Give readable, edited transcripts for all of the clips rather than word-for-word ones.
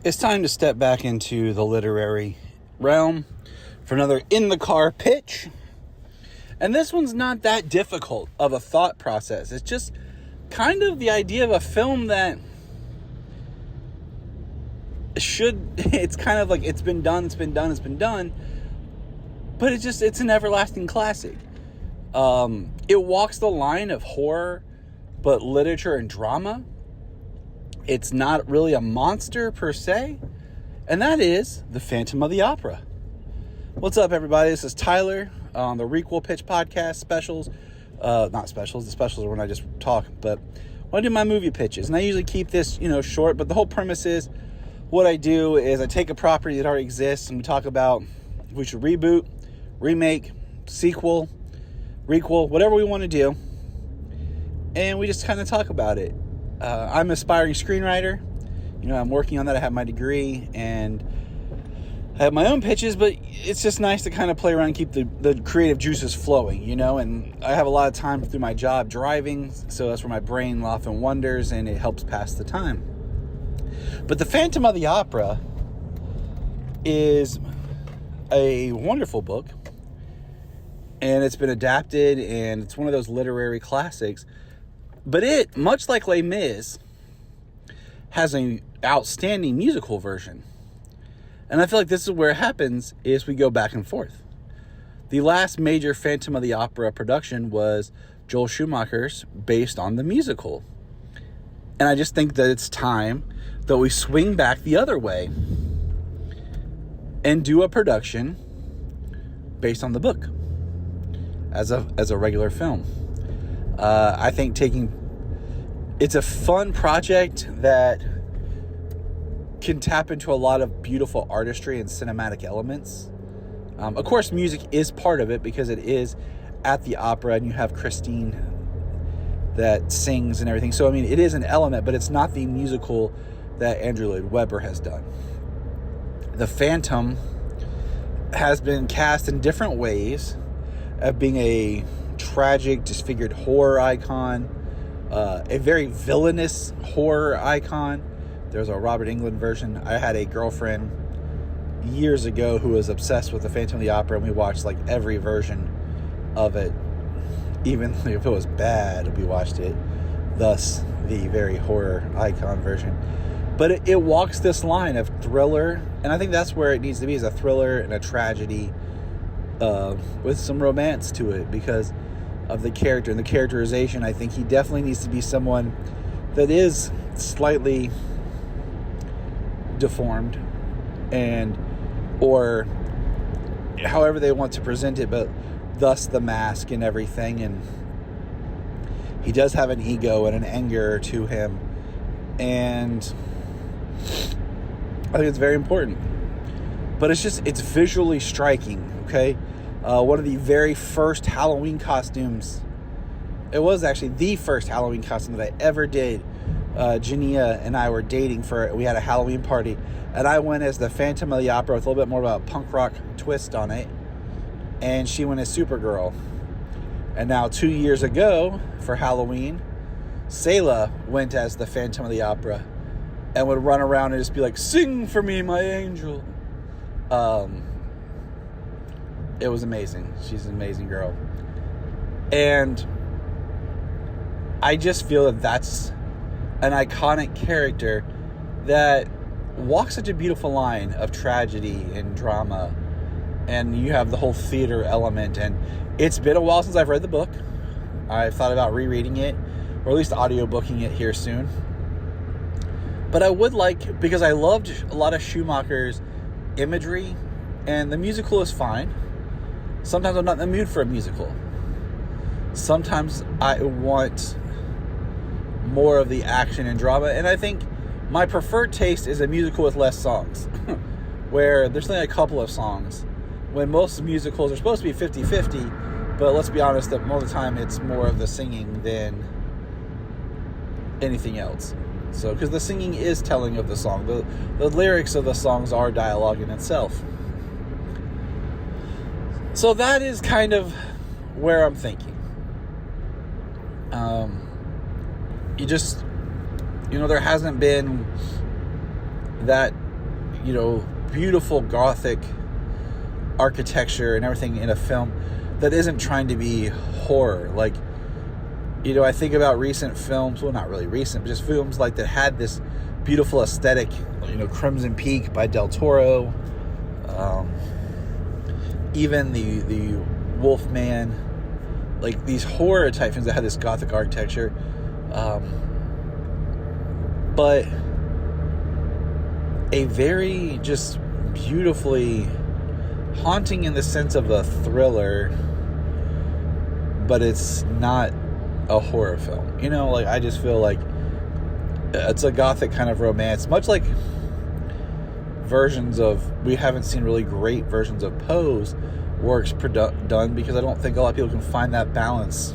It's time to step back into the literary realm for another In the Car pitch. And this one's not that difficult of a thought process. It's just kind of the idea of a film that it's kind of like it's been done, but it's an everlasting classic. It walks the line of horror, but literature and drama. It's not really a monster per se, and that is The Phantom of the Opera. What's up, everybody? This is Tyler on the Requel Pitch Podcast specials. Not specials. The specials are when I just talk, but when I do my movie pitches, and I usually keep this, short, but the whole premise is what I do is I take a property that already exists and we talk about if we should reboot, remake, sequel, requel, whatever we want to do, and we just kind of talk about it. I'm an aspiring screenwriter. I'm working on that. I have my degree and I have my own pitches, but it's just nice to kind of play around and keep the creative juices flowing, and I have a lot of time through my job driving, so that's where my brain often wanders and it helps pass the time. But The Phantom of the Opera is a wonderful book, and it's been adapted, and it's one of those literary classics. But it, much like Les Mis, has an outstanding musical version. And I feel like this is where it happens, is we go back and forth. The last major Phantom of the Opera production was Joel Schumacher's, based on the musical. And I just think that it's time that we swing back the other way and do a production based on the book as a regular film. I think it's a fun project that can tap into a lot of beautiful artistry and cinematic elements. Of course, music is part of it because it is at the opera and you have Christine that sings and everything. So, it is an element, but it's not the musical that Andrew Lloyd Webber has done. The Phantom has been cast in different ways of being a tragic, disfigured horror icon, a very villainous horror icon. There's a Robert Englund version. I had a girlfriend years ago who was obsessed with the Phantom of the Opera, and we watched like every version of it. Even if it was bad, we watched it. Thus, the very horror icon version. But it walks this line of thriller, and I think that's where it needs to be, is a thriller and a tragedy with some romance to it because of the character and the characterization. I think he definitely needs to be someone that is slightly deformed or however they want to present it, but thus the mask and everything. And he does have an ego and an anger to him, and I think it's very important. But it's visually striking, okay? One of the very first Halloween costumes, it was actually the first Halloween costume that I ever did. Jania and I were dating we had a Halloween party, and I went as the Phantom of the Opera with a little bit more of a punk rock twist on it, and she went as Supergirl. And now 2 years ago for Halloween, Selah went as the Phantom of the Opera and would run around and just be like, "Sing for me, my angel." It was amazing. She's an amazing girl. And I just feel that that's an iconic character that walks such a beautiful line of tragedy and drama. And you have the whole theater element. And it's been a while since I've read the book. I've thought about rereading it, or at least audiobooking it here soon. But I would because I loved a lot of Schumacher's imagery, and the musical is fine. Sometimes I'm not in the mood for a musical. Sometimes I want more of the action and drama, and I think my preferred taste is a musical with less songs, where there's only a couple of songs, when most musicals are supposed to be 50-50, but let's be honest, that most of the time it's more of the singing than anything else. So, because the singing is telling of the song. The lyrics of the songs are dialogue in itself. So that is kind of where I'm thinking. There hasn't been that beautiful Gothic architecture and everything in a film that isn't trying to be horror. Like, I think about recent films, well, not really recent, but just films like that had this beautiful aesthetic, Crimson Peak by Del Toro, even the Wolfman, like these horror type films that had this Gothic architecture, but a very just beautifully haunting in the sense of a thriller, but it's not a horror film. I just feel like it's a Gothic kind of romance, much like we haven't seen really great versions of Poe's works done, because I don't think a lot of people can find that balance.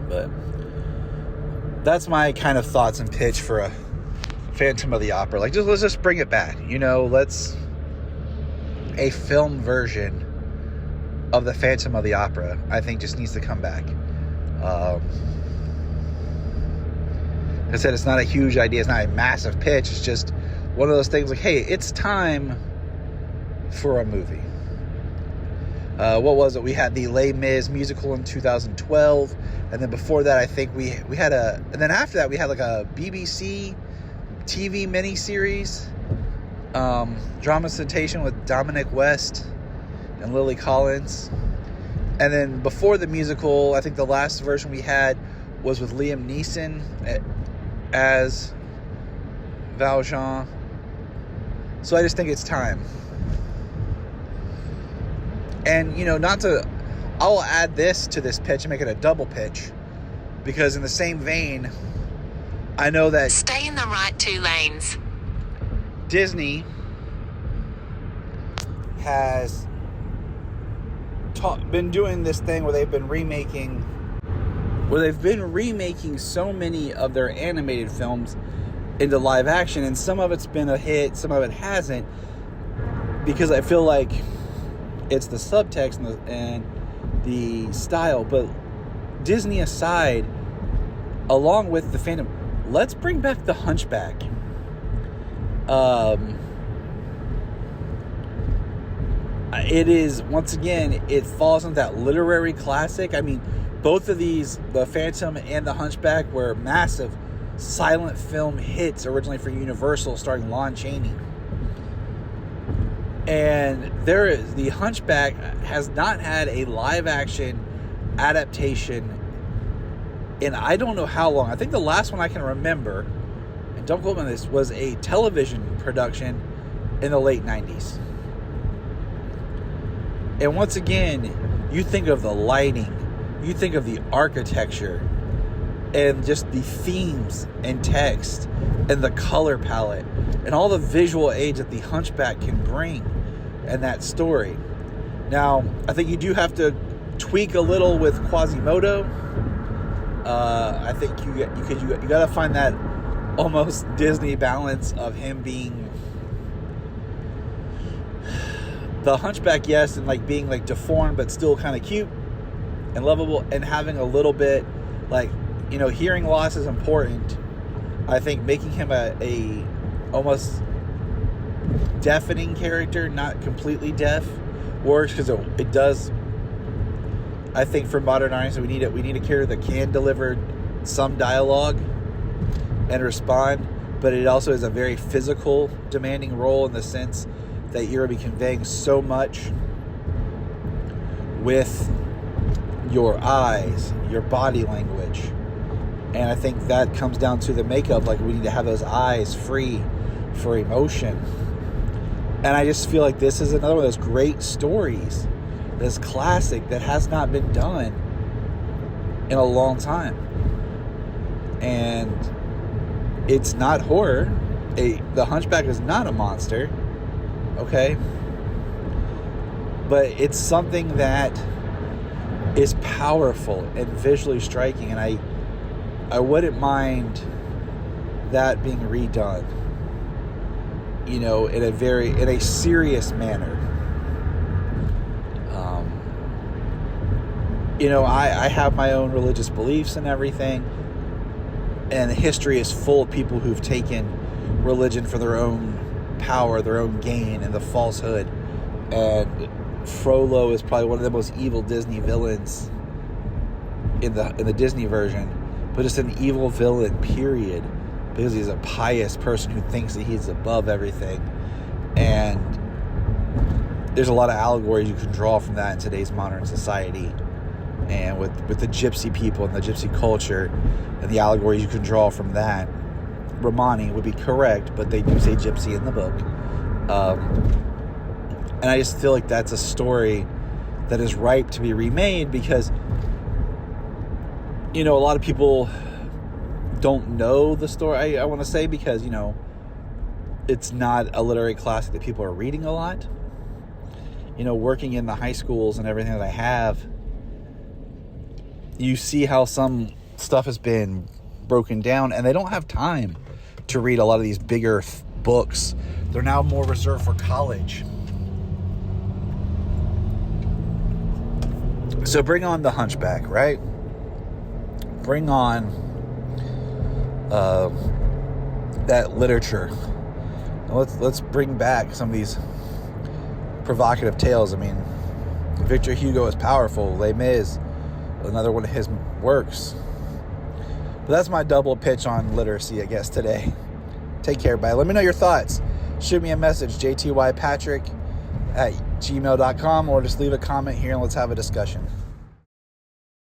But that's my kind of thoughts and pitch for a Phantom of the Opera. Like, let's just bring it back. A film version of the Phantom of the Opera, I think, just needs to come back. Like I said, it's not a huge idea. It's not a massive pitch. It's just one of those things like, hey, it's time for a movie. What was it? We had the Les Mis musical in 2012. And then before that, I think we had and then after that, we had like a BBC TV miniseries, dramatization with Dominic West and Lily Collins. And then before the musical, I think the last version we had was with Liam Neeson as Valjean. So I just think it's time. And, I'll add this to this pitch and make it a double pitch, because in the same vein, I know that... Stay in the right 2 lanes. Disney has been doing this thing where they've been remaking so many of their animated films into live action, and some of it's been a hit, some of it hasn't, because I feel like it's the subtext and the style. But Disney aside, along with the Phantom, let's bring back the Hunchback. It is, once again, it falls into that literary classic. I mean, both of these, the Phantom and the Hunchback, were massive silent film hits originally for Universal, starring Lon Chaney. And the Hunchback has not had a live action adaptation in I don't know how long. I think the last one I can remember, and don't quote me on this, was a television production in the late 90s. And once again, you think of the lighting, you think of the architecture, and just the themes and text, and the color palette, and all the visual aids that the Hunchback can bring in that story. Now, I think you do have to tweak a little with Quasimodo. I think you got to find that almost Disney balance of him being the Hunchback, yes, and like being like deformed but still kind of cute and lovable, and having a little bit like, hearing loss is important. I think making him a almost deafening character, not completely deaf, works, because it does. I think for modern audiences, we need a character that can deliver some dialogue and respond, but it also is a very physical, demanding role in the sense that you're going to be conveying so much with your eyes, your body language. And I think that comes down to the makeup. Like, we need to have those eyes free for emotion. And I just feel like this is another one of those great stories, this classic that has not been done in a long time. And it's not horror. The Hunchback is not a monster. Okay? But it's something that is powerful and visually striking. And I wouldn't mind that being redone, in a serious manner. I have my own religious beliefs and everything, and history is full of people who've taken religion for their own power, their own gain, and the falsehood. And Frollo is probably one of the most evil Disney villains in the Disney version, but just an evil villain, period, because he's a pious person who thinks that he's above everything. And there's a lot of allegories you can draw from that in today's modern society, and with the gypsy people and the gypsy culture, and the allegories you can draw from that. Romani would be correct, but they do say gypsy in the book. And I just feel like that's a story that is ripe to be remade, because, a lot of people don't know the story, I want to say, because, it's not a literary classic that people are reading a lot. Working in the high schools and everything that I have, you see how some stuff has been broken down, and they don't have time to read a lot of these bigger books. They're now more reserved for college. So bring on the Hunchback, right? Bring on that literature. Let's bring back some of these provocative tales. I mean, Victor Hugo is powerful. Les Mis, another one of his works. But that's my double pitch on literacy, I guess, today. Take care, bye. Let me know your thoughts. Shoot me a message, Jtypatrick@gmail.com, or just leave a comment here and let's have a discussion.